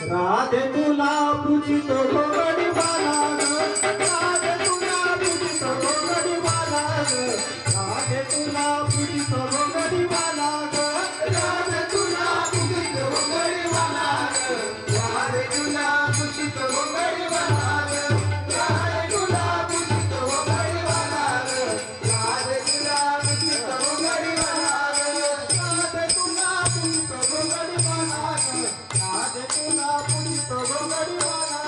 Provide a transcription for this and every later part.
राधे तुला पूजितो गोगडी बाला राधे तुला पूजितो गोगडी बाला राधे तुला पूजितो गोगडी बाला राधे तुला पूजितो गोगडी बाला राधे तुला पूजितो गोगडी बाला राधे तुला पूजितो गोगडी बाला राधे तुला पूजितो गोगडी बाला राधे तुला पूजितो गोगडी बाला राधे तुला पूजितो गोगडी बाला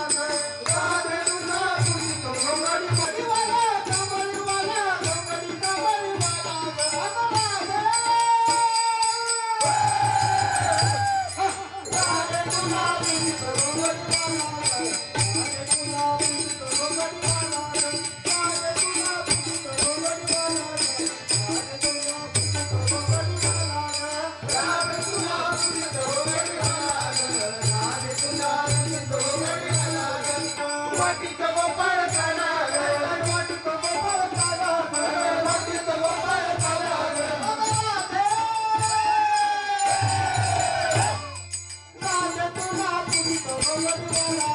राधे तुला पूजितो गोगडी बाला कमळी बाला गोगडी कमळी बाला राधे तुला पूजितो गरीबाला राधे तुला पूजितो गरीबाला राधे तुला पूजितो गरीबाला राधे तुला पूजितो गरीबाला राधे तुला पूजितो गरीबाला राधे तुला पूजितो गरीबाला वाटितो गोपाळ काला वाटितो गोपाळ काला वाटितो गोपाळ काला राधे तुला पूजितो गरीबाला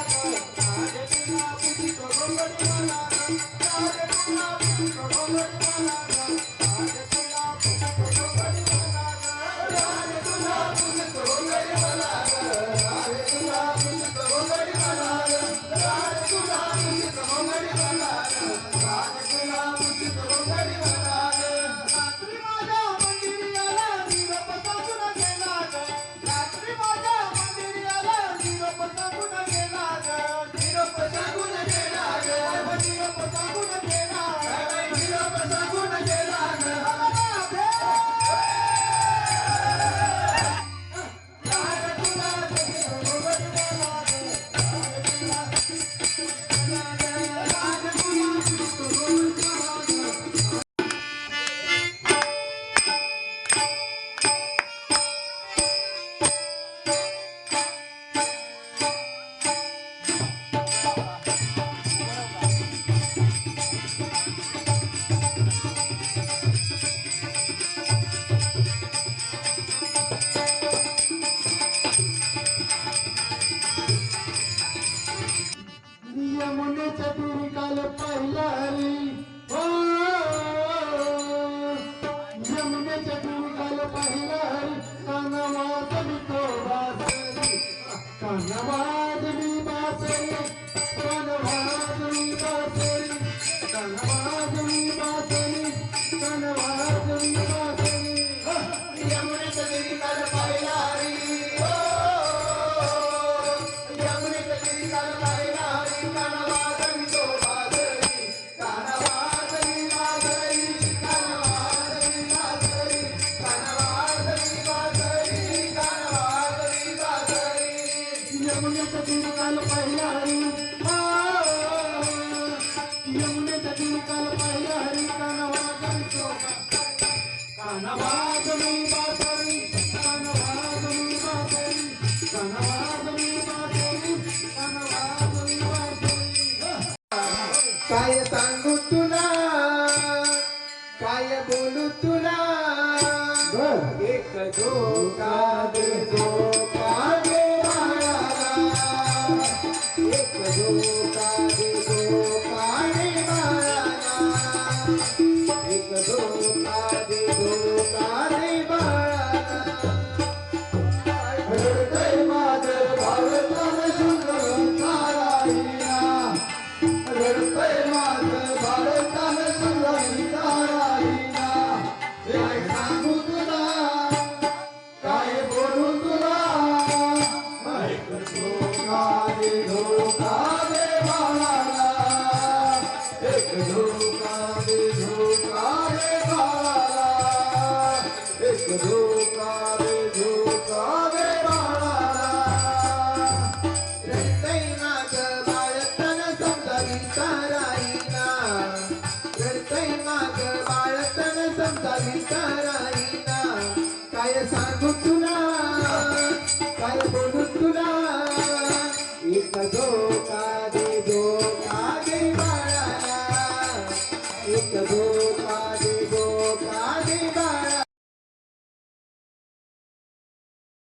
राधे तुला पूजितो गरीबाला राधे तुला पूजितो गरीबाला राधे तुला पूजितो गरीबाला राधे तुला पूजितो गरीबाला राधे तुला पूजितो गरीबाला राधे तुला पूजितो गरीबाला राधे तुला पूजितो गरीबाला रात्री माझ्या मंदिरी आला निरोप सांगून गेला ग रात्री माझ्या मंदिरी आला निरोप सांगून गेला ग निरोप सांगून गेला ग निरोप सांगून गेला निरोप सांगून गेला ग राधे राधे तुला पूजितो गरीबाला राधे तुला राधे तुला पूजितो गरीबाला यमुनेच्या तीरी काल पाहिला रे हो यमुनेच्या तीरी काल पाहिला रे कानवाजली तो बासरी कानवाजली बासरी कानवाजली बासरी कानवाजली बासरी कानवाजली बासरी यमुनेच्या तीरी काल पाहिला रे हो यमुनेच्या तीरी काल पाहिला रे कानवाजली तो बासरी कानवाजली बासरी कानवाजली बासरी कानवाजली बासरी कानवाजली बासरी यमुनेच्या तीरी काल पाहिला रे हो यमुनेच्या तीरी काल पाहिला रे कानवाजली तो कानवाजली बासरी कानवाजली बासरी कानवाजली बासरी कानवाजली बासरी काय सांगू तुला काय बोलू तुला एक धोका दे बाळाला एक धोका दे बाळाला एक धोका दे बाळाला रडतंय माझं बाळंतण सुंदर नारायणा रडतंय माझं बाळंतण सुंदर नारायणा काय सांगू तुला काय बोलू तुला एक धोका दे बाळाला एक धोका दे बाळाला एक धोका दे बाळाला रडतंय माझं बाळंतण समजा विचारायला रडतंय माझं बाळंतण समजा विचारायला काय सांगू तुला काय बोलू तुला एक धोका